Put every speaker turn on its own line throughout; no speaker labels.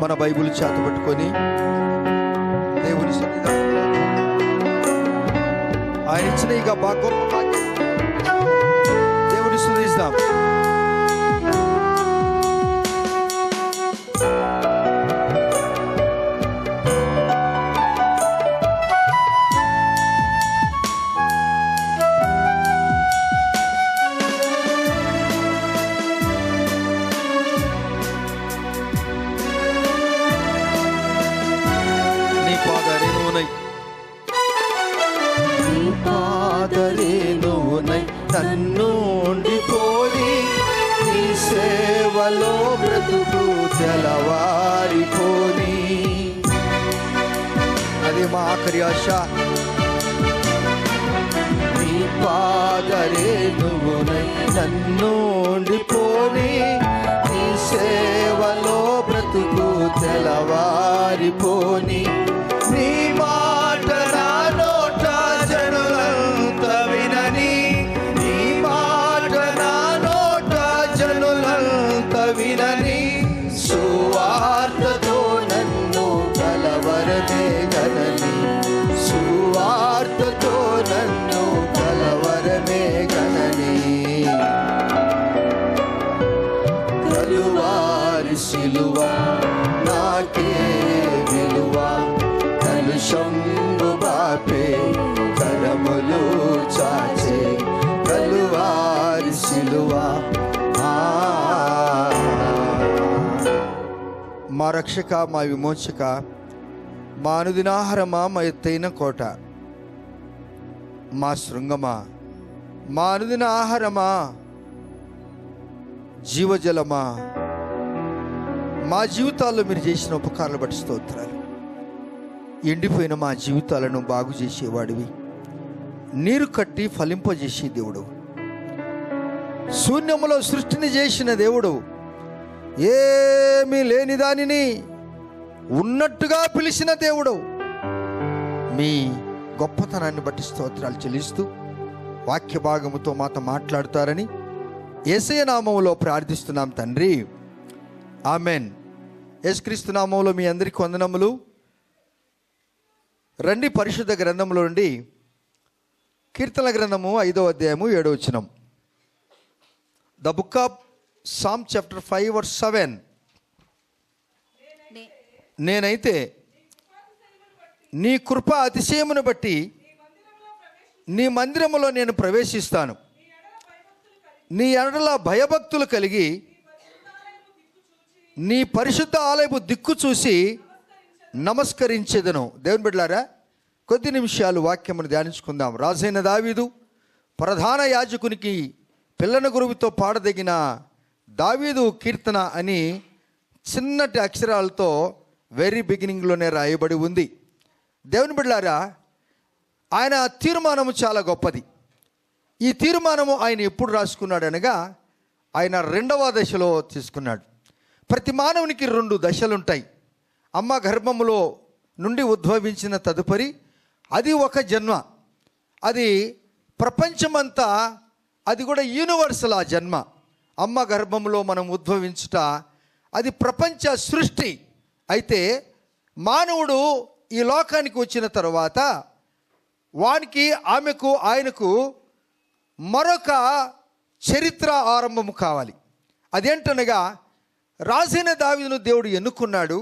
మన బైబిల్ చేతపట్టుకొని దేవుని సన్నిధానంలో ఆయన ఇచ్చిన ఇక గొప్ప దేవుని స్తుతిస్తాం. నన్నుండిపోయి నీ సేవలో బ్రతుకు తెలవారిపోని, అది మా ఆఖరి ఆశ. నీ పాదరే నువ్వునై నన్నుండిపోని నీ సేవలో బ్రతుకు తెలవారిపోని, నీ మాట నా నోట జనులంత వినని, నీ మాట నా నోట జనులంత వినని, సువార్తతో నన్ను కలవరమే గనని, సువార్తతో నన్ను కలవరమే గనని, కలువారి సిలువ నాకే విలువ, కలుషంబు బాపే కరములు చాచే కలువారి సిలువ. మా రక్షక, మా విమోచక, మా అనుదినాహారమా, మా ఎత్తైన కోట, మా శృంగమా, మా అనుదిన ఆహారమా, జీవజలమా, మా జీవితాల్లో మీరు చేసిన ఉపకారాలు బట్టి స్తోత్రాలు. ఎండిపోయిన మా జీవితాలను బాగు చేసేవాడివి, నీరు కట్టి ఫలింపజేసే దేవుడు, శూన్యములో సృష్టిని చేసిన దేవుడు, ఏమీ లేని దానిని ఉన్నట్టుగా పిలిచిన దేవుడు, మీ గొప్పతనాన్ని బట్టి స్తోత్రాలు చెల్లిస్తూ వాక్య భాగముతో మాతో మాట్లాడతారని యేసయ్య నామములో ప్రార్థిస్తున్నాం తండ్రి, ఆమెన్. యేసుక్రీస్తు నామములో మీ అందరికీ వందనములు. రండి పరిశుద్ధ గ్రంథంలో నుండి కీర్తన గ్రంథము 5వ అధ్యాయము 7వ వచనం. The book of psalm chapter 5 verse 7. నేనైతే నీ కృప అతిశయమును బట్టి నీ మందిరములో నేను ప్రవేశిస్తాను, నీ ఎడల భయభక్తులు కలిగి నీ పరిశుద్ధ ఆలయపు దిక్కు చూసి నమస్కరించేదను. దేవుని బిడ్డలారా, కొద్ది నిమిషాలు వాక్యమును ధ్యానించుకుందాం. రాజైన దావీదు ప్రధాన యాజకునికి పిల్లన గురువుతో పాడదగిన దావీదు కీర్తన అని చిన్నటి అక్షరాలతో వెరీ బిగినింగ్లోనే రాయబడి ఉంది. దేవుని బిడ్డలారా, ఆయన తీర్మానము చాలా గొప్పది. ఈ తీర్మానము ఆయన ఎప్పుడు రాసుకున్నాడు అనగా, ఆయన 2వ దశలో తీసుకున్నాడు. ప్రతి మానవునికి 2 దశలుంటాయి. అమ్మ గర్భములో నుండి ఉద్భవించిన తదుపరి అది ఒక జన్మ, అది ప్రపంచమంతా, అది కూడా యూనివర్సల్. ఆ జన్మ, అమ్మ గర్భంలో మనం ఉద్భవించుట, అది ప్రపంచ సృష్టి. అయితే మానవుడు ఈ లోకానికి వచ్చిన తర్వాత వానికి, ఆమెకు, ఆయనకు మరొక చరిత్ర ఆరంభము కావాలి. అదేంటనగా, రాజైన దావీదును దేవుడు ఎన్నుకున్నాడు.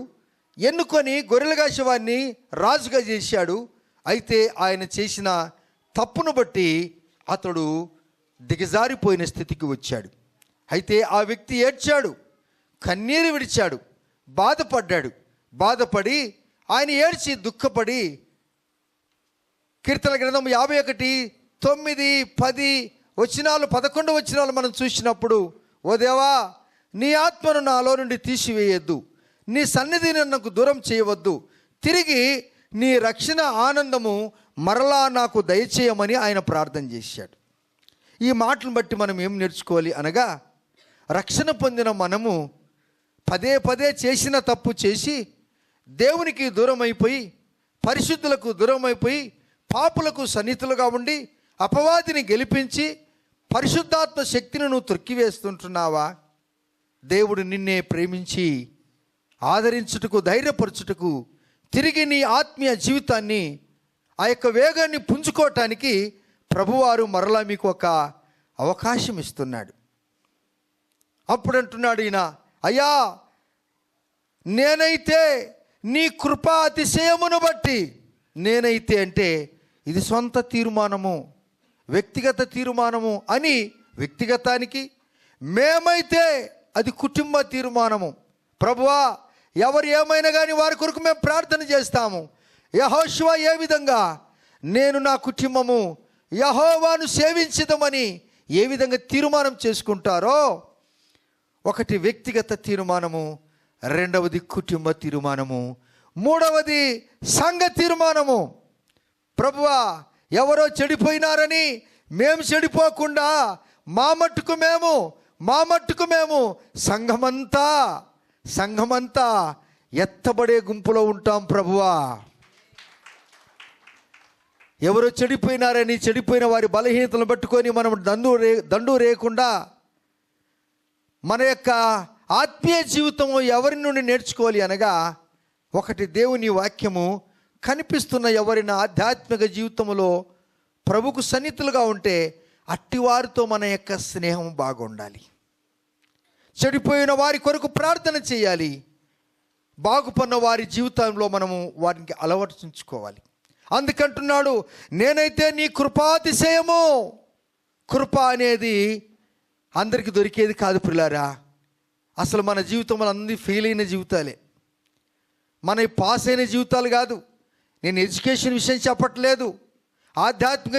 ఎన్నుకొని గొర్రెలగాసేవాన్ని రాజుగా చేశాడు. అయితే ఆయన చేసిన తప్పును బట్టి అతడు దిగజారిపోయిన స్థితికి వచ్చాడు. అయితే ఆ వ్యక్తి ఏడ్చాడు, కన్నీరు విడిచాడు, బాధపడ్డాడు. బాధపడి ఆయన ఏడ్చి దుఃఖపడి కీర్తన గ్రంథం 51, 9, 10 వచనాలు, 11 వచనాలు మనం చూసినప్పుడు, ఓ దేవా, నీ ఆత్మను నాలో నుండి తీసివేయొద్దు, నీ సన్నిధిని నాకు దూరం చేయవద్దు, తిరిగి నీ రక్షణ ఆనందము మరలా నాకు దయచేయమని ఆయన ప్రార్థన చేశాడు. ఈ మాటలను బట్టి మనం ఏం నేర్చుకోవాలి అనగా, రక్షణ పొందిన మనము పదే పదే చేసిన తప్పు చేసి దేవునికి దూరం అయిపోయి, పరిశుద్ధులకు దూరం అయిపోయి, పాపులకు సన్నిహితులుగా ఉండి అపవాదిని గెలిపించి పరిశుద్ధాత్మ శక్తిని నువ్వు త్రొక్కివేస్తుంటున్నావా? దేవుడు నిన్నే ప్రేమించి ఆదరించుటకు, ధైర్యపరచుటకు, తిరిగి నీ ఆత్మీయ జీవితాన్ని ఆ యొక్క వేగాన్ని పుంజుకోవటానికి ప్రభువారు మరలా మీకు ఒక అవకాశం ఇస్తున్నాడు. అప్పుడు అంటున్నాడు ఈయన, అయ్యా నేనైతే నీ కృపా అతిశయమును బట్టి, నేనైతే అంటే ఇది సొంత తీర్మానము, వ్యక్తిగత తీర్మానము అని వ్యక్తిగతానికి, మేమైతే అది కుటుంబ తీర్మానము. ప్రభువా ఎవరు ఏమైనా కానీ వారి కొరకు మేము ప్రార్థన చేస్తాము. యెహోషువ ఏ విధంగా నేను నా కుటుంబము యెహోవాను సేవించుదామని ఏ విధంగా తీర్మానం చేసుకుంటారో, ఒకటి వ్యక్తిగత తీర్మానము, రెండవది కుటుంబ తీర్మానము, మూడవది సంఘ తీర్మానము. ప్రభువా ఎవరో చెడిపోయినారని మేము చెడిపోకుండా మా మట్టుకు మేము సంఘమంతా ఎత్తబడే గుంపులో ఉంటాం. ప్రభువా ఎవరో చెడిపోయినారని చెడిపోయిన వారి బలహీనతలను పట్టుకొని మనం దండు రేయకుండా మన యొక్క ఆత్మీయ జీవితము ఎవరి నుండి నేర్చుకోవాలి అనగా, ఒకటి దేవుని వాక్యము కనిపిస్తున్న ఎవరిన ఆధ్యాత్మిక జీవితంలో ప్రభుకు సన్నిహితులుగా ఉంటే అట్టివారితో మన యొక్క స్నేహం బాగుండాలి. చెడిపోయిన వారి కొరకు ప్రార్థన చేయాలి. బాగుపడిన వారి జీవితంలో మనము వారికి అలవర్చుకోవాలి. అందుకంటున్నాడు, నేనైతే నీ కృపాతిశయము. కృప అనేది అందరికీ దొరికేది కాదు ప్రియులారా. అసలు మన జీవితంలో అన్ని ఫెయిల్ అయిన జీవితాలే, మన పాస్ అయిన జీవితాలు కాదు. నేను ఎడ్యుకేషన్ విషయం చెప్పట్లేదు, ఆధ్యాత్మిక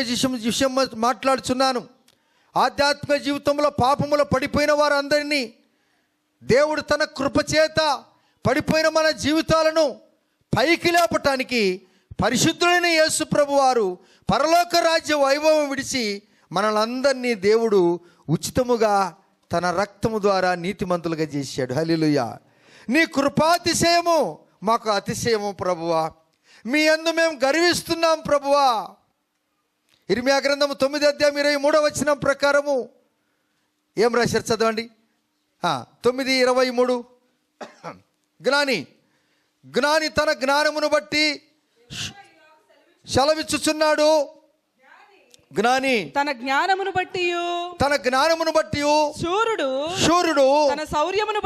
విషయం మాట్లాడుచున్నాను. ఆధ్యాత్మిక జీవితంలో పాపములో పడిపోయిన వారందరినీ దేవుడు తన కృపచేత పడిపోయిన మన జీవితాలను పైకి లేపటానికి పరిశుద్ధుడైన యేసు ప్రభు వారు పరలోక రాజ్య వైభవం విడిచి మనలందరినీ దేవుడు ఉచితముగా తన రక్తము ద్వారా నీతిమంతులుగా చేశాడు. హల్లెలూయా. నీ కృపాతిశయము మాకు అతిశయము ప్రభువా, మీ యందు మేము గర్విస్తున్నాం ప్రభువా. ఇర్మియా గ్రంథము 9:23 ప్రకారము ఏం రాశారు చదవండి. 9:23 జ్ఞాని తన జ్ఞానమును బట్టి సెలవిచ్చుచున్నాడు. జ్ఞాని తన జ్ఞానమును బట్టి శూరుడు తన శౌర్యమును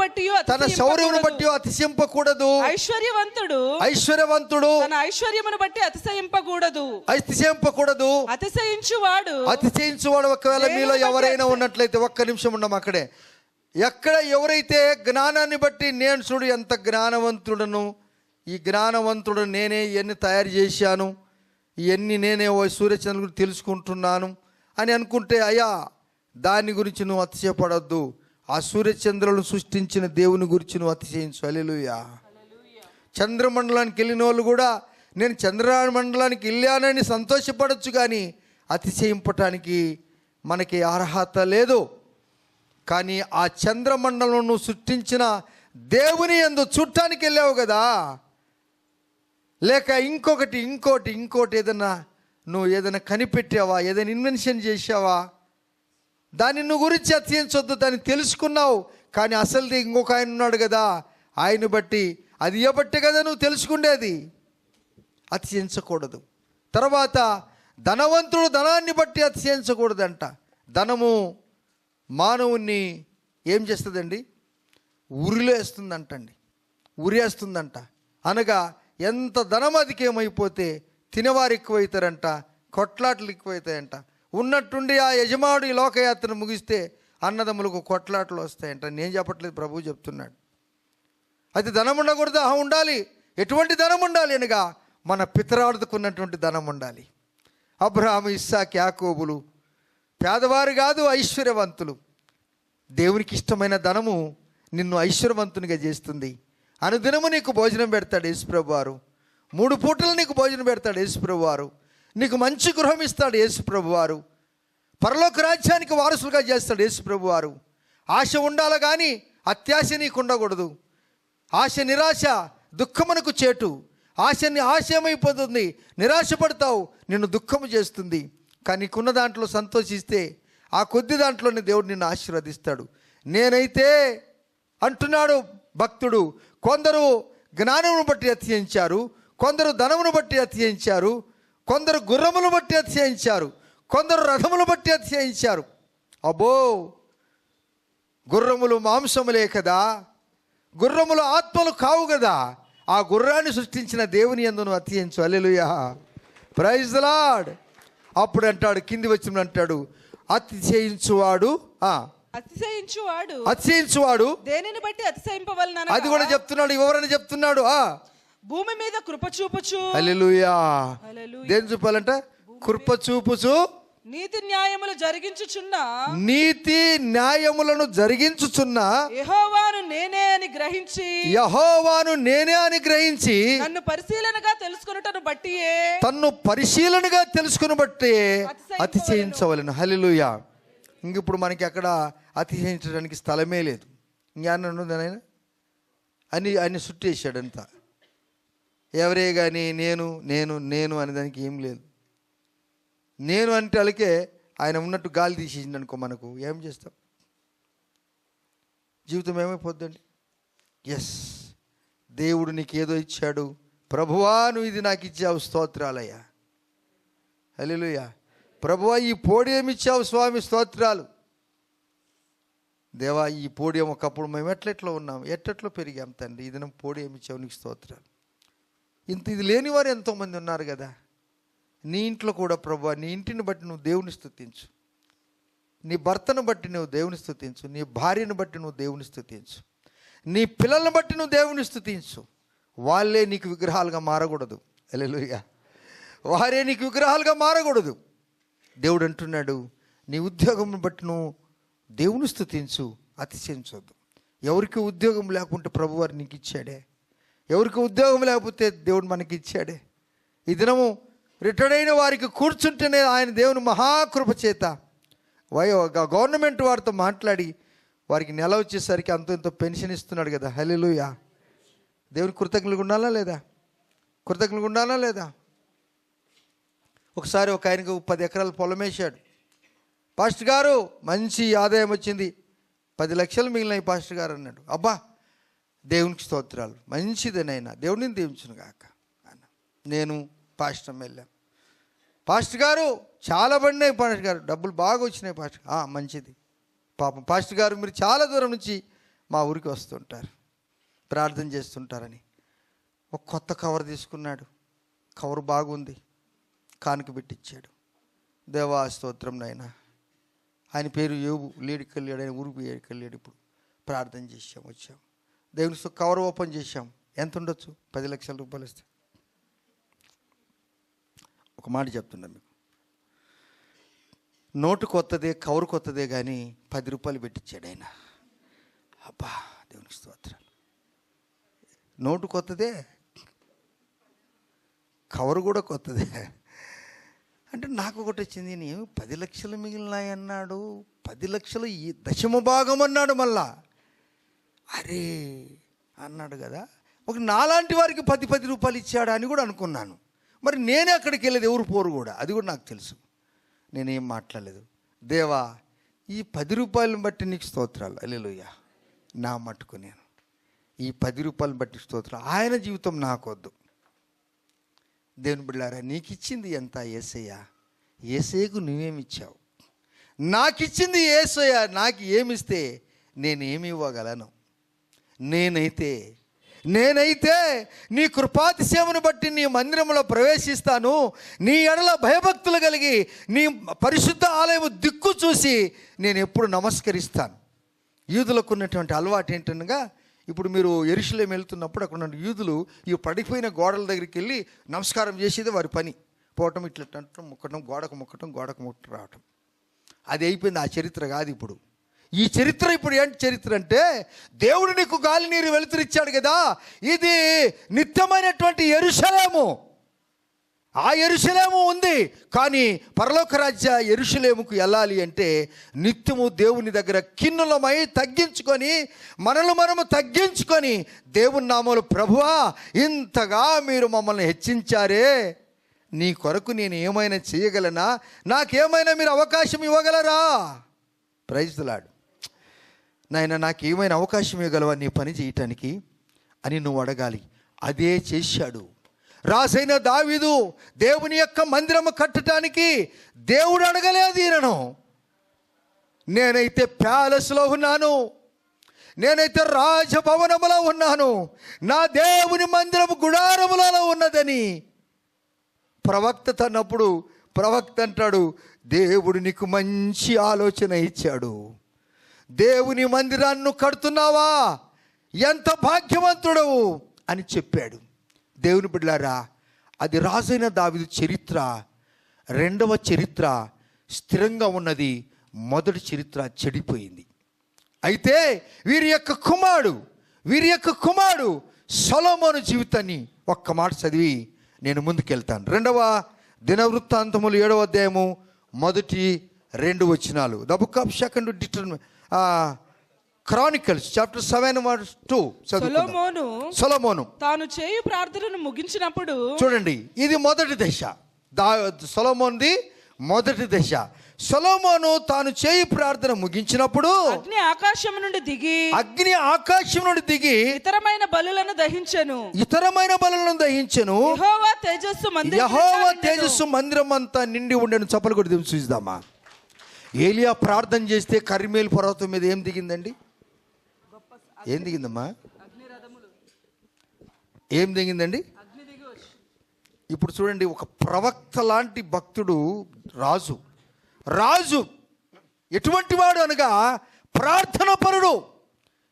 బట్టి అతిశయింపకూడదు. ఐశ్వర్యవంతుడు తన ఐశ్వర్యమును బట్టి అతిశయింపకూడదు. అతిశయించువాడు ఒకవేళ మీలో ఎవరైనా ఉన్నట్లయితే ఒక్క నిమిషం ఉన్నాం అక్కడే. ఎక్కడ ఎవరైతే జ్ఞానాన్ని బట్టి నేను చూడు ఎంత జ్ఞానవంతుడను, ఈ జ్ఞానవంతుడు నేనే ఇవన్నీ తయారు చేశాను, ఇవన్నీ నేనే సూర్యచంద్రుల గురించి తెలుసుకుంటున్నాను అని అనుకుంటే, అయ్యా దాని గురించి నువ్వు అతిశయపడద్దు. ఆ సూర్యచంద్రులను సృష్టించిన దేవుని గురించి నువ్వు అతిశయించు. హల్లెలూయా. చంద్రమండలానికి వెళ్ళిన వాళ్ళు కూడా నేను చంద్రమండలానికి వెళ్ళానని సంతోషపడచ్చు, కానీ అతిశయింపటానికి మనకి అర్హత లేదు. కానీ ఆ చంద్రమండలం నువ్వు సృష్టించిన దేవుని యందు చూడటానికి వెళ్ళావు కదా, లేక ఇంకోటి ఏదైనా నువ్వు ఏదైనా కనిపెట్టావా, ఏదైనా ఇన్వెన్షన్ చేసావా, దాన్ని నువ్వు గురించి అతిశయించొద్దు. దాన్ని తెలుసుకున్నావు, కానీ అసలుది ఇంకొక ఆయన ఉన్నాడు కదా, ఆయన బట్టి అది ఏ బట్టే కదా నువ్వు తెలుసుకుండేది. అతిశయించకూడదు. తర్వాత ధనవంతుడు ధనాన్ని బట్టి అతిశయించకూడదంట. ధనము మానవుణ్ణి ఏం చేస్తుందండి? ఉరేస్తుందంట. అనగా ఎంత ధనం అధికమైపోతే తినేవారు ఎక్కువైతారంట, కొట్లాటలు ఎక్కువైతాయంట. ఉన్నట్టుండి ఆ యజమానుడు ఈ లోకయాత్ర ముగిస్తే అన్నదమ్ములకు కొట్లాటలు వస్తాయంట. నేను చెప్పట్లేదు, ప్రభువు చెప్తున్నాడు. అయితే ధనం ఉండకూడదు, ఉండాలి. ఎటువంటి ధనం ఉండాలి అనగా మన పితరార్థకున్నటువంటి ధనం ఉండాలి. అబ్రహాము, ఇస్సాకు, యాకోబులు పేదవారు కాదు, ఐశ్వర్యవంతులు. దేవునికి ఇష్టమైన ధనము నిన్ను ఐశ్వర్యవంతునిగా చేస్తుంది. అనుదినము నీకు భోజనం పెడతాడు యేసుప్రభు వారు. 3 పూటలు నీకు భోజనం పెడతాడు యేసుప్రభు వారు. నీకు మంచి గృహం ఇస్తాడు యేసుప్రభు వారు. పరలోక రాజ్యానికి వారసులుగా చేస్తాడు యేసుప్రభు వారు. ఆశ ఉండాలి కానీ అత్యాశ నీకు ఉండకూడదు. ఆశ నిరాశ దుఃఖమునకు చేటు. ఆశ ఏమైపోతుంది? నిరాశపడతావు, నిన్ను దుఃఖము చేస్తుంది. కానీ నీకున్న దాంట్లో సంతోషిస్తే ఆ కొద్ది దాంట్లోనే దేవుడు నిన్ను ఆశీర్వదిస్తాడు. నేనైతే అంటున్నాడు భక్తుడు. కొందరు జ్ఞానమును బట్టి అతిశయించారు, కొందరు ధనమును బట్టి అతిశయించారు, కొందరు గుర్రమును బట్టి అతిశయించారు, కొందరు రథములు బట్టి అతిశయించారు. అబ్బో, గుర్రములు మాంసములే కదా, గుర్రములు ఆత్మలు కావు కదా. ఆ గుర్రాన్ని సృష్టించిన దేవుని యందును అతిశయించు. హల్లెలూయా, ప్రైజ్ ది లార్డ్. అప్పుడు అంటాడు, కింది వచ్చిన అంటాడు, అతిశయించువాడు అతిశయించువాడు
దేనిని బట్టి అతిశయింపవలన.
అది కూడా చెప్తున్నాడు, వివరణ చెప్తున్నాడు.
భూమి మీద కృప చూపుచు.
హల్లెలూయా. దేని చూపాలంట? కృప చూపుచు
నీతి న్యాయములు జరిగించుచున్న,
నీతి న్యాయములను జరిగించుచున్న
యెహోవాను నేనే అని గ్రహించి నన్ను పరిశీలనగా తెలుసుకొనుటను బట్టి
అతిశయించవలెను. హల్లెలూయా. ఇంక ఇప్పుడు మనకి అక్కడ అతిశయించడానికి స్థలమే లేదు. జ్ఞానం ఉందని ఆయన చుట్టేసాడంతా. ఎవరే కానీ నేను నేను నేను అనే దానికి ఏం లేదు. నేను అంటే అలాగే ఆయన ఉన్నట్టు గాలి తీసేసింది అనుకో, మనకు ఏం చేస్తాం? జీవితం ఏమైపోద్దండి? ఎస్, దేవుడు నీకు ఏదో ఇచ్చాడు. ప్రభువా, నువ్వు ఇది నాకు ఇచ్చావు, స్తోత్రాలయ్యా. హల్లెలూయా. ప్రభువా, ఈ పోడియం ఇచ్చావు స్వామి, స్తోత్రాలు. దేవా, ఈ పోడియం ఒకప్పుడు మేము ఎట్లెట్లో ఉన్నాం, ఎట్లెట్లో పెరిగాం తండ్రి, ఇది నువ్వు పోడియం ఇచ్చావు, నీకు స్తోత్రాలు. ఇది లేని వారు ఎంతోమంది ఉన్నారు కదా. నీ ఇంట్లో కూడా ప్రభువా, నీ ఇంటిని బట్టి నువ్వు దేవుని స్తుతించు, నీ భర్తను బట్టి నువ్వు దేవుని స్తుతించు, నీ భార్యను బట్టి నువ్వు దేవుని స్తుతించు, నీ పిల్లలను బట్టి నువ్వు దేవుని స్తుతించు. వాళ్ళే నీకు విగ్రహాలుగా మారకూడదు. హల్లెలూయా. వారే నీకు విగ్రహాలుగా మారకూడదు. దేవుడు అంటున్నాడు, నీ ఉద్యోగం బట్టి నువ్వు దేవుని స్తుతించు, అతిశయించొద్దు. ఎవరికి ఉద్యోగం లేకుంటే ప్రభువారు నీకు ఇచ్చాడే, ఎవరికి ఉద్యోగం లేకపోతే దేవుడు మనకి ఇచ్చాడే. ఈ దినము రిటైర్డ్ అయిన వారికి కూర్చుంటేనే ఆయన దేవుని మహాకృప చేత గవర్నమెంట్ వారితో మాట్లాడి వారికి నెల వచ్చేసరికి అంత ఎంతో పెన్షన్ ఇస్తున్నాడు కదా. హల్లెలూయా. దేవుని కృతజ్ఞతగా ఉండాలా లేదా? కృతజ్ఞతగా ఉండాలా లేదా? ఒకసారి ఒక ఆయనకు 10 ఎకరాల పొలం వేశాడు. పాస్టర్ గారు, మంచి ఆదాయం వచ్చింది, 10 లక్షలు మిగిలినాయి పాస్టర్ గారు అన్నాడు. అబ్బా, దేవునికి స్తోత్రాలు, మంచిదేనైనా, దేవుడిని దీవించును గాక అన్న. నేను పాస్టర్ వెళ్ళాం. పాస్టర్ గారు, చాలా పడినాయి పాస్టర్ గారు, డబ్బులు బాగా వచ్చినాయి పాస్టర్. మంచిది. పాపం పాస్టర్ గారు, మీరు చాలా దూరం నుంచి మా ఊరికి వస్తుంటారు, ప్రార్థన చేస్తుంటారని ఒక కొత్త కవర్ తీసుకున్నాడు. కవర్ బాగుంది, కానుక పెట్టించాడు. దేవా స్తోత్రం నాయన. ఆయన పేరు యోబు, లేడికి వెళ్ళాడు, ఆయన ఊరికి వెళ్ళాడు. ఇప్పుడు ప్రార్థన చేసాం, వచ్చాం, దేవుని కవర్ ఓపెన్ చేశాం. ఎంత ఉండొచ్చు? 10 లక్షల రూపాయలు ఇస్తే. ఒక మాట చెప్తున్నా మీకు, నోటు కొత్తదే, కవర్ కొత్తదే, కానీ 10 రూపాయలు పెట్టించాడు ఆయన. అబ్బా, దేవునికి స్తోత్రాలు. నోటు కొత్తదే, కవర్ కూడా కొత్తదే. అంటే నాకు ఒకటి వచ్చింది, నేను 10 లక్షలు మిగిలినాయి అన్నాడు, 10 లక్షలు ఈ దశమ భాగం అన్నాడు. మళ్ళా అరే అన్నాడు కదా, ఒక నాలాంటి వారికి 10 రూపాయలు ఇచ్చాడా అని కూడా అనుకున్నాను. మరి నేనే అక్కడికి వెళ్ళేది, ఎవరు పోరు కూడా, అది కూడా నాకు తెలుసు. నేనేం మాట్లాడలేదు. దేవా, ఈ 10 రూపాయలను బట్టి నీకు స్తోత్రాలు. హల్లెలూయా. నా మట్టుకు నేను ఈ 10 రూపాయలను బట్టి స్తోత్రాలు. ఆయన జీవితం నాకొద్దు. దేవుని బిడ్డలారా, నీకు ఇచ్చింది ఎంత యేసయ్య? యేసయ్యకు నువ్వేమిచ్చావు? నాకు ఇచ్చింది యేసయ్య. నాకు ఏమిస్తే నేనేమి ఇవ్వగలను? నేనైతే నీ కృపాతిశయమును బట్టి నీ మందిరంలో ప్రవేశిస్తాను. నీ ఎడల భయభక్తులు కలిగి నీ పరిశుద్ధ ఆలయము దిక్కు చూసి నేను ఎప్పుడు నమస్కరిస్తాను. యూదులకు ఉన్నటువంటి అలవాటు ఏంటనగా, ఇప్పుడు మీరు యెరూషలేము వెళ్తున్నప్పుడు అక్కడ ఉన్న యూదులు ఈ పడిపోయిన గోడల దగ్గరికి వెళ్ళి నమస్కారం చేసేది వారి పని. పోవటం, ఇట్లా ముక్కటం, గోడకు ముట్ట రావటం. అది అయిపోయింది. ఆ చరిత్ర కాదు ఇప్పుడు. ఈ చరిత్ర ఇప్పుడు ఏంటి చరిత్ర అంటే, దేవుడు నీకు గాలి నీరు వెలుతురిచ్చాడు కదా, ఇది నిత్యమైనటువంటి యెరూషలేము. ఆ యెరూషలేము ఉంది, కానీ పరలోక రాజ్య యెరూషలేముకు వెళ్ళాలి అంటే నిత్యము దేవుని దగ్గర కిన్నులమై తగ్గించుకొని, మనము తగ్గించుకొని దేవుని నామములో, ప్రభువా ఇంతగా మీరు మమ్మల్ని హెచ్చించారే, నీ కొరకు నేను ఏమైనా చేయగలనా? నాకేమైనా మీరు అవకాశం ఇవ్వగలరా? Praise the Lord. నాయన నాకు ఏమైనా అవకాశం ఇవ్వగలవా నీ పని చేయటానికి అని నువ్వు అడగాలి. అదే చేశాడు రాజైన దావీదు. దేవుని యొక్క మందిరము కట్టడానికి దేవుడు అడగలేదు ఈయనను. నేనైతే ప్యాలెస్లో ఉన్నాను, నేనైతే రాజభవనములో ఉన్నాను, నా దేవుని మందిరము గుడారములలో ఉన్నదని ప్రవక్త తన్నప్పుడు ప్రవక్త అంటాడు, దేవుడు నీకు మంచి ఆలోచన ఇచ్చాడు. దేవుని మందిరాన్ని కడుతున్నావా, ఎంత భాగ్యవంతుడవు అని చెప్పాడు. దేవుని బిడ్డలారా, అది రాజైన దావీదు చరిత్ర. రెండవ చరిత్ర స్థిరంగా ఉన్నది, మొదటి చరిత్ర చెడిపోయింది. అయితే వీరి యొక్క కుమారుడు సొలొమోను జీవితాన్ని ఒక్క మాట చదివి నేను ముందుకెళ్తాను. 2వ దినవృత్తాంతములు 7వ అధ్యాయము మొదటి 2 వచనాలు. The book of second Chronicles chapter 7:2 సొలొమోను
తాను చేయు ప్రార్థనను ముగించినప్పుడు,
చూడండి ఇది మొదటి దశ, సొలొమోనుది మొదటి దశ. సొలొమోను తాను చేయు ప్రార్థన ముగించినప్పుడు
అగ్ని ఆకాశం నుండి దిగి ఇతరమైన బలులను దహించెను. యెహోవా తేజస్సు మందిరం అంతా నిండి ఉండెను. చప్పలు కొట్టి దేవుని చూద్దామా. ఏలియా ప్రార్థన చేస్తే కర్మేలు పర్వతం మీద ఏం దిగిందండి? ఏం దిగిందమ్మా? ఏం దిగిందండి? ఇప్పుడు చూడండి, ఒక ప్రవక్త లాంటి భక్తుడు, రాజు ఎటువంటి వాడు అనగా ప్రార్థన పరుడు.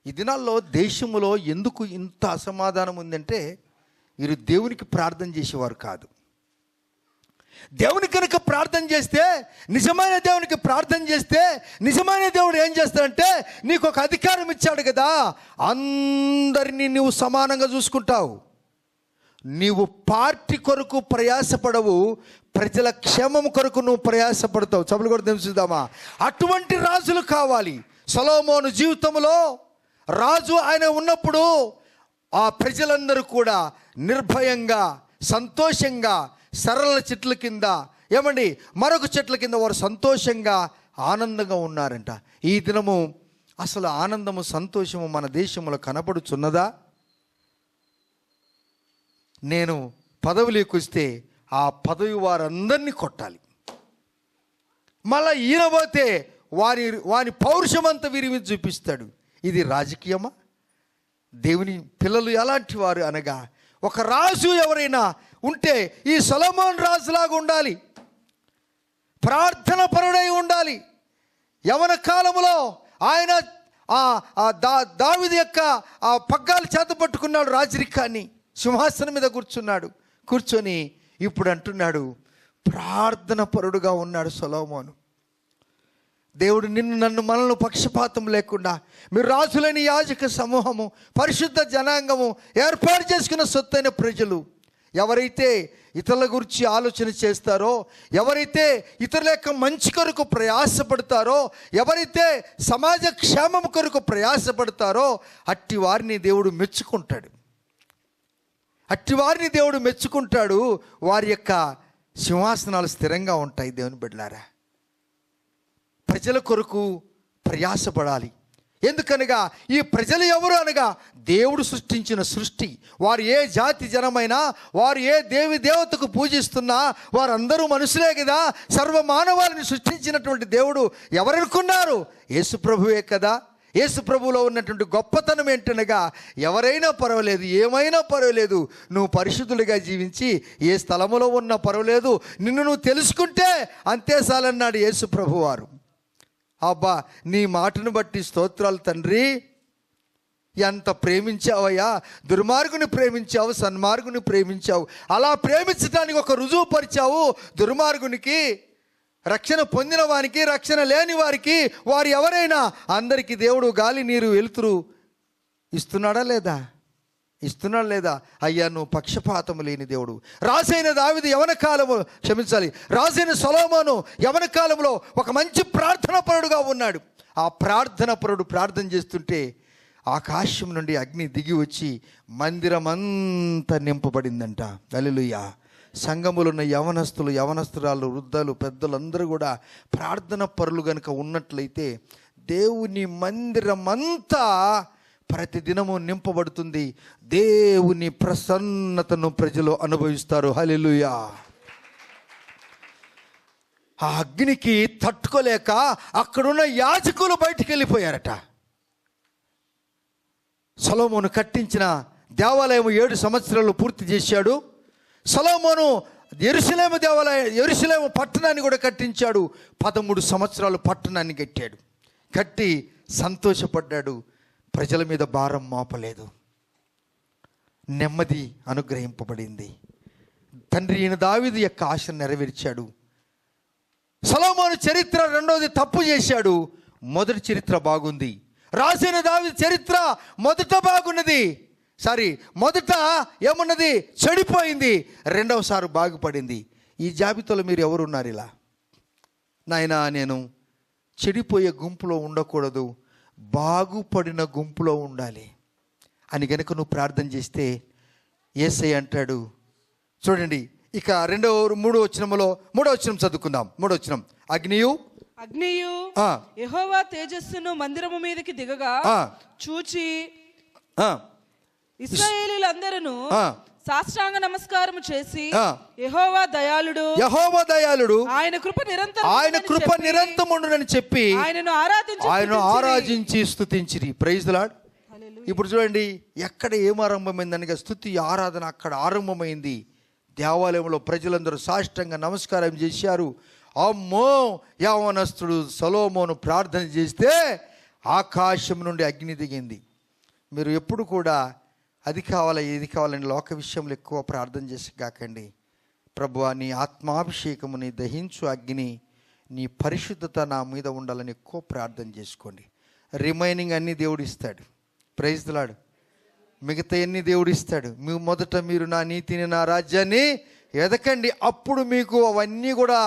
ఈ దినాల్లో దేశంలో ఎందుకు ఇంత అసమాధానం ఉందంటే, వీరు దేవునికి ప్రార్థన చేసేవారు కాదు. దేవుని కనుక ప్రార్థన చేస్తే, నిజమైన దేవునికి ప్రార్థన చేస్తే, నిజమైన దేవుడు ఏం చేస్తాడంటే, నీకు ఒక అధికారం ఇచ్చాడు కదా, అందరినీ నువ్వు సమానంగా చూసుకుంటావు. నీవు పార్టీ కొరకు ప్రయాసపడవు, ప్రజల క్షేమం కొరకు నువ్వు ప్రయాసపడతావు. చప్పులు కూడా తెలుసుదామా. అటువంటి రాజులు కావాలి. సొలొమోను జీవితంలో రాజు ఆయన ఉన్నప్పుడు ఆ ప్రజలందరూ కూడా నిర్భయంగా, సంతోషంగా, సరళ చెట్ల కింద, మరొక చెట్ల కింద వారు సంతోషంగా, ఆనందంగా ఉన్నారంట. ఈ దినము అసలు ఆనందము, సంతోషము మన దేశంలో కనపడుచున్నదా? నేను పదవిలోకి వస్తే ఆ పదవి వారందరినీ కొట్టాలి, మళ్ళా ఈయన పోతే వాని పౌరుషమంతా వీరి మీద చూపిస్తాడు. ఇది రాజకీయమా? దేవుని పిల్లలు ఎలాంటి వారు అనగా, ఒక రాజు ఎవరైనా ఉంటే ఈ సొలొమోను రాజులాగా ఉండాలి, ప్రార్థన పరుడై ఉండాలి. యవన కాలములో ఆయన దావీదు యొక్క ఆ పగ్గాలు చేత పట్టుకున్నాడు, రాజరికాన్ని, సింహాసనం మీద కూర్చొని ఇప్పుడు అంటున్నాడు, ప్రార్థన పరుడుగా ఉన్నాడు సొలొమోను. దేవుడు మనల్ని పక్షపాతం లేకుండా, మీరు రాజులని యాజక సమూహము, పరిశుద్ధ జనాంగము, ఏర్పాటు చేసుకున్న సొత్తైన ప్రజలు, ఎవరైతే ఇతరుల గురించి ఆలోచన చేస్తారో, ఎవరైతే ఇతరుల యొక్క మంచి కొరకు ప్రయాసపడతారో, ఎవరైతే సమాజ క్షేమం కొరకు ప్రయాసపడతారో, అట్టి వారిని దేవుడు మెచ్చుకుంటాడు. వారి యొక్క సింహాసనాలు స్థిరంగా ఉంటాయి. దేవుని బిడ్డలారా, ప్రజల కొరకు ప్రయాసపడాలి. ఎందుకనగా ఈ ప్రజలు ఎవరు అనగా, దేవుడు సృష్టించిన సృష్టి. వారు ఏ జాతి జనమైనా, వారు ఏ దేవతకు పూజిస్తున్నా, వారందరూ మనుషులే కదా. సర్వమానవాళిని సృష్టించినటువంటి దేవుడు ఎవరనుకున్నారు? యేసు ప్రభువే కదా. యేసు ప్రభువులో ఉన్నటువంటి గొప్పతనం ఏంటనగా, ఎవరైనా పర్వాలేదు, ఏమైనా పర్వాలేదు, నువ్వు పరిశుద్ధులుగా జీవించి ఏ స్థలములో ఉన్నా పర్వాలేదు, నిన్ను నువ్వు తెలుసుకుంటే అంతే చాలన్నాడు యేసు ప్రభువారు. అబ్బా, నీ మాటను బట్టి స్తోత్రాలు తండ్రి. ఎంత ప్రేమించావయ్యా, దుర్మార్గుని ప్రేమించావు, సన్మార్గుని ప్రేమించావు. అలా ప్రేమించడానికి ఒక రుజువు పరిచావు. దుర్మార్గునికి, రక్షణ పొందిన వారికి, రక్షణ లేని వారికి, వారు ఎవరైనా అందరికీ దేవుడు గాలి, నీరు, వెలుతురు ఇస్తున్నాడా లేదా? అయ్యా, నువ్వు పక్షపాతము లేని దేవుడు. రాజైన దావీదు రాజైన సొలొమోను యవన కాలంలో ఒక మంచి ప్రార్థన పరుడుగా ఉన్నాడు. ఆ ప్రార్థన పరుడు ప్రార్థన చేస్తుంటే ఆకాశం నుండి అగ్ని దిగి వచ్చి మందిరం అంతా నింపబడిందంట. హల్లెలూయా. సంఘములో ఉన్న యవనస్తురాలు, వృద్ధులు, పెద్దలందరూ కూడా ప్రార్థన పరులు కనుక ఉన్నట్లయితే దేవుని మందిరమంతా ప్రతిదినము నింపబడుతుంది. దేవుని ప్రసన్నతను ప్రజలు అనుభవిస్తారు. హల్లెలూయా. ఆ అగ్నికి తట్టుకోలేక అక్కడున్న యాజకులు బయటికి వెళ్ళిపోయారట. సొలొమోను కట్టించిన దేవాలయం 7 సంవత్సరాలు పూర్తి చేశాడు. సొలొమోను యెరూషలేము పట్టణాన్ని కూడా కట్టించాడు. 13 సంవత్సరాలు పట్టణాన్ని కట్టాడు. కట్టి సంతోషపడ్డాడు. ప్రజల మీద భారం మోపలేదు. నెమ్మది అనుగ్రహింపబడింది. తండ్రి అయిన దావీదు యొక్క ఆశను నెరవేర్చాడు. సొలొమోను చరిత్ర రెండోది తప్పు చేశాడు. మొదటి చరిత్ర బాగుంది. రాసిన దావీదు చరిత్ర మొదట బాగున్నది. మొదట ఏమున్నది? చెడిపోయింది. రెండవసారి బాగుపడింది. ఈ జాబితాలో మీరు ఎవరున్నారు? ఇలా నాయనా, నేను చెడిపోయే గుంపులో ఉండకూడదు, బాగుపడిన గుంపులో ఉండాలి అని గనుక నువ్వు ప్రార్థన చేస్తే యేసయ్య అంటాడు. చూడండి, ఇక మూడో వచనం చదువుకుందాం. 3వ వచనం. అగ్నియు
యెహోవా తేజస్సును మందిరము మీదకి దిగగా చూచి ఇశ్రాయేలీయులందరూ సాష్టాంగ నమస్కారము చేసి యెహోవా దయాళుడు, ఆయన కృప నిరంతరముండునని చెప్పి ఆయనను ఆరాధించి స్తుతించిరి. Praise the lord. ఇప్పుడు చూడండి, ఎక్కడ ఏం ఆరంభమైందనగా స్తుతి ఆరాధన అక్కడ ఆరంభమైంది. దేవాలయంలో ప్రజలందరూ సాష్టాంగ నమస్కారం చేశారు. అమ్మో, యవ్వనస్తుడు సొలొమోను ప్రార్థన చేస్తే ఆకాశం నుండి అగ్ని దిగింది. మీరు ఎప్పుడు కూడా అది కావాలా ఇది కావాలని లోక విషయంలో ఎక్కువ ప్రార్థన చేసి కాకండి. ప్రభువా, నీ ఆత్మాభిషేకముని దహించు అగ్ని, నీ పరిశుద్ధత నా మీద ఉండాలని ఎక్కువ ప్రార్థన చేసుకోండి. రిమైనింగ్ అన్నీ దేవుడు ఇస్తాడు. Praise the Lord. మిగతా అన్ని దేవుడు ఇస్తాడు. మొదట మీరు నా నీతిని నా రాజ్యాన్ని ఎదకండి, అప్పుడు మీకు అవన్నీ కూడా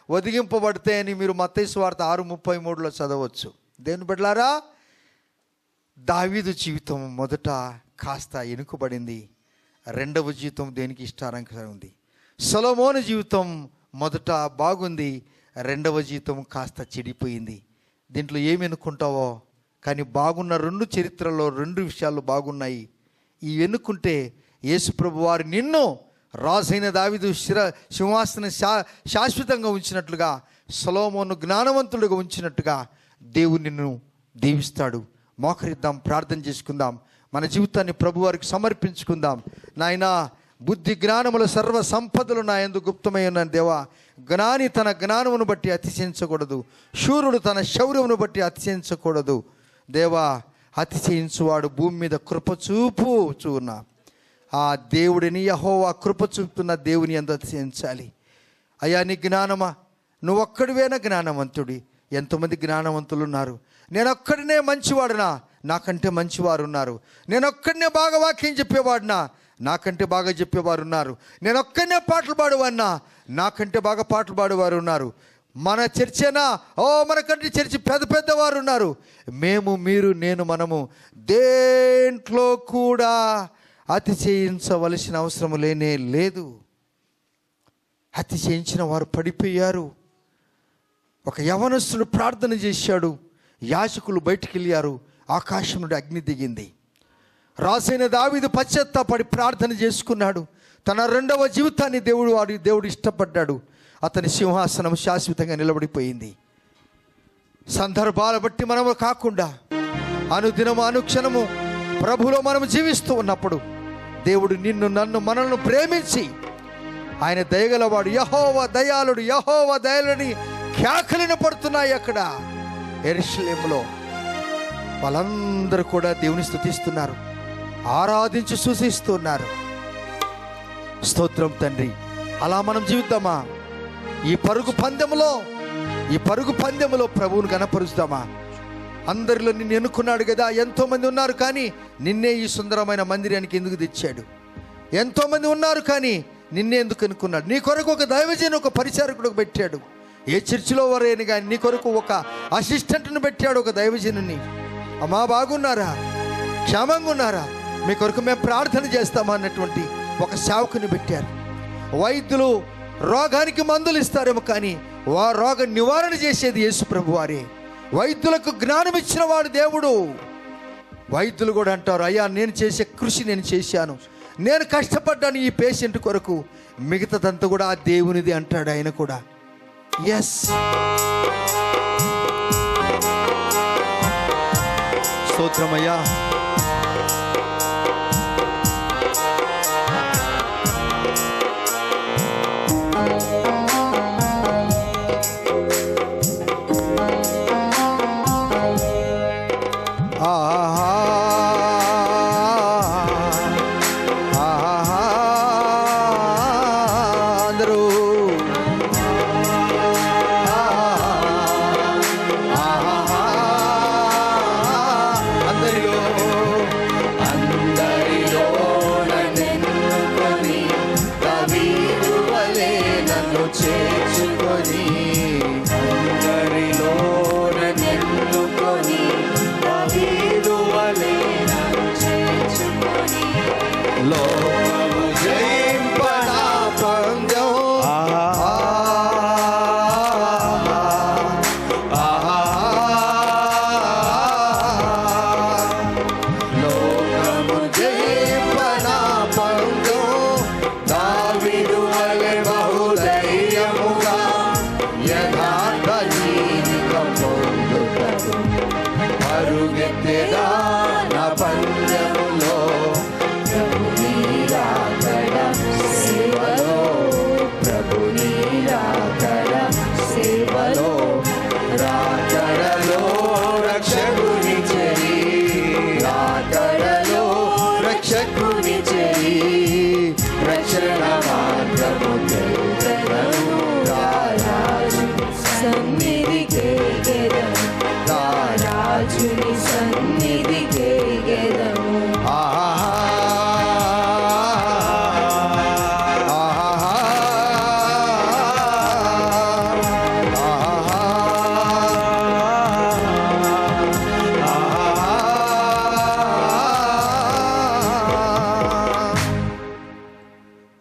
ఒదిగింపబడతాయని మీరు మత్తయి సువార్త 6:33 చదవచ్చు. దేవుని బిడ్డలారా, దావీదు జీవితం మొదట కాస్త ఎనుకబడింది. రెండవ జీవితం దేనికి ఇష్టారంగా ఉంది. సొలొమోను జీవితం మొదట బాగుంది, రెండవ జీవితం కాస్త చెడిపోయింది. దీంట్లో ఏమి ఎన్నుకుంటావో, కానీ బాగున్న 2 చరిత్రలో 2 విషయాలు బాగున్నాయి. ఈ ఎన్నుకుంటే యేసుప్రభు వారు నిన్ను రాజైన దావీదు సింహాసనం శాశ్వతంగా ఉంచినట్లుగా, సొలొమోను జ్ఞానవంతుడిగా ఉంచినట్టుగా దేవుడు నిన్ను దీవిస్తాడు. మోకరిద్దాం, ప్రార్థన చేసుకుందాం, మన జీవితాన్ని ప్రభువారికి సమర్పించుకుందాం. నాయనా, బుద్ధి జ్ఞానముల సర్వ సంపదలు నా యందు గుప్తమై ఉన్నాను దేవా. జ్ఞాని తన జ్ఞానమును బట్టి అతిశయించకూడదు, శూరుడు తన శౌర్యమును బట్టి అతిశయించకూడదు. దేవా, అతిశయించువాడు భూమి మీద కృప చూపుచున్న ఆ దేవుడిని, యెహోవా కృప చూపుతున్న దేవుని యందు అతిశయించాలి. అయ్యా, నీ జ్ఞానమా, నువ్వు ఒక్కడివేనా జ్ఞానవంతుడి? ఎంతోమంది జ్ఞానవంతులు ఉన్నారు. నేను ఒక్కడినే మంచివాడునా? నాకంటే మంచివారు ఉన్నారు. నేను ఒక్కడినే బాగా వాక్యం చెప్పేవాడినా? నాకంటే బాగా చెప్పేవారు ఉన్నారు. నేను ఒక్కడినే పాటలు పాడేవాడినా? నాకంటే బాగా పాటలు పాడేవారు ఉన్నారు. మన చర్చేనా? మనకంటే చర్చి పెద్దవారు ఉన్నారు. మేము, మీరు, మనము దేంట్లో కూడా అతిశయించవలసిన అవసరం లేనే లేదు. అతిశయించిన వారు పడిపోయారు. ఒక యవనస్తుడు ప్రార్థన చేశాడు, యాజకులు బయటికి వెళ్ళారు, ఆకాశం నుండి అగ్ని దిగింది. రాజైన దావీదు పశ్చాత్తాపడి ప్రార్థన చేసుకున్నాడు. తన రెండవ జీవితాన్ని దేవుడు ఇష్టపడ్డాడు. అతని సింహాసనం శాశ్వతంగా నిలబడిపోయింది. సందర్భాల బట్టి మనము కాకుండా అనుదినము అనుక్షణము ప్రభులో మనము జీవిస్తూ ఉన్నప్పుడు దేవుడు నిన్ను, నన్ను, మనల్ని ప్రేమించి ఆయన దయగలవాడు, యెహోవా దయాళుడు, యెహోవా దయాళుని కేకలను పడుతున్నాయి. అక్కడ యెరూషలేములో వాళ్ళందరూ కూడా దేవుని స్తుతిస్తున్నారు, ఆరాధించి సూచిస్తున్నారు. స్తోత్రం తండ్రి. అలా మనం జీవిద్దామా? ఈ పరుగు పందెములో ప్రభువును గణపరుస్తామా? అందరిలో నిన్ను ఎన్నుకున్నాడు కదా. ఎంతోమంది ఉన్నారు, కానీ నిన్నే ఈ సుందరమైన మందిరానికి ఎందుకు తెచ్చాడు? ఎంతోమంది ఉన్నారు, కానీ నిన్నే ఎందుకు ఎన్నుకున్నాడు? నీ కొరకు ఒక దైవజను, ఒక పరిచారకుడు పెట్టాడు. ఏ చర్చిలో వరైనా కానీ నీ కొరకు ఒక అసిస్టెంట్ను పెట్టాడు, ఒక దైవజనుని. అమ్మా, బాగున్నారా? క్షేమంగా ఉన్నారా? మీ కొరకు మేము ప్రార్థన చేస్తామా అన్నటువంటి ఒక సేవకుని పెట్టారు. వైద్యులు రోగానికి మందులు ఇస్తారేమో, కానీ రోగ నివారణ చేసేది యేసు ప్రభు వారే.
వైద్యులకు జ్ఞానం ఇచ్చిన వాడు దేవుడు. వైద్యులు కూడా అంటారు, అయ్యా నేను చేసే కృషి నేను చేశాను, నేను కష్టపడ్డాను ఈ పేషెంట్ కొరకు, మిగతాదంతా కూడా ఆ దేవునిది అంటాడు ఆయన కూడా. ఎస్, స్తోత్రమయ్యా.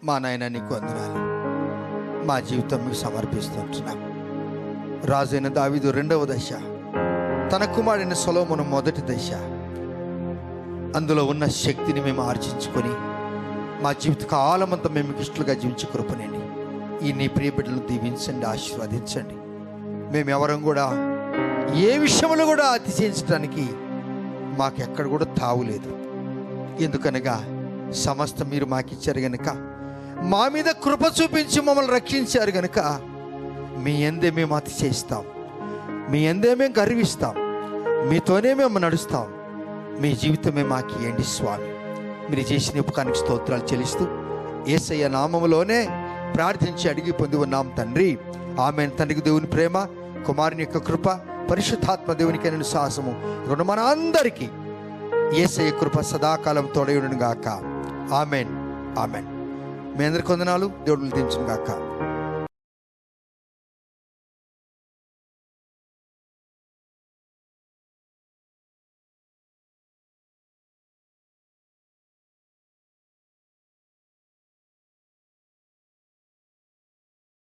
మా నాయన నీకు వందనాలు. మా జీవితం మీకు సమర్పిస్తుంటున్నాం. రాజైన దావీదు 2వ దశ, తన కుమారుడైన సొలొమోను 1వ దశ, అందులో ఉన్న శక్తిని మేము ఆర్జించుకొని మా జీవిత కాలమంతా మేము మీకు ఇష్టలుగా జీవించే కృపనండి. ఈ నీ ప్రియ బిడ్డలను దీవించండి, ఆశీర్వదించండి. మేము ఎవరం కూడా ఏ విషయంలో కూడా అతిశయించడానికి మాకు ఎక్కడ కూడా తావులేదు. ఎందుకనగా సమస్తం మీరు మాకు ఇచ్చారు గనుక, మా మీద కృప చూపించి మమ్మల్ని రక్షించారు గనుక మీ యందే మేము అతిశయిస్తాం, మీ యందే మేము గర్విస్తాం, మీతోనే మేము నడుస్తాం. మీ జీవితమే మాకు ఇయ్యండి స్వామి. మీరు చేసిన ఉపకారానికి స్తోత్రాలు చెల్లిస్తూ యేసయ్య నామములోనే ప్రార్థించి అడిగి పొంది ఉన్నాం తండ్రి. ఆమేన్. తండ్రికి దేవుని ప్రేమ, కుమారుని యొక్క కృప, పరిశుద్ధాత్మ దేవునికి అయిన సాహసము రెండు మన అందరికీ యేసయ్య కృప సదాకాలం తోడయుడును గాక. ఆమేన్, ఆమేన్. మీ అందరికి వందనాలు. దేవుడు దీవించును గాక.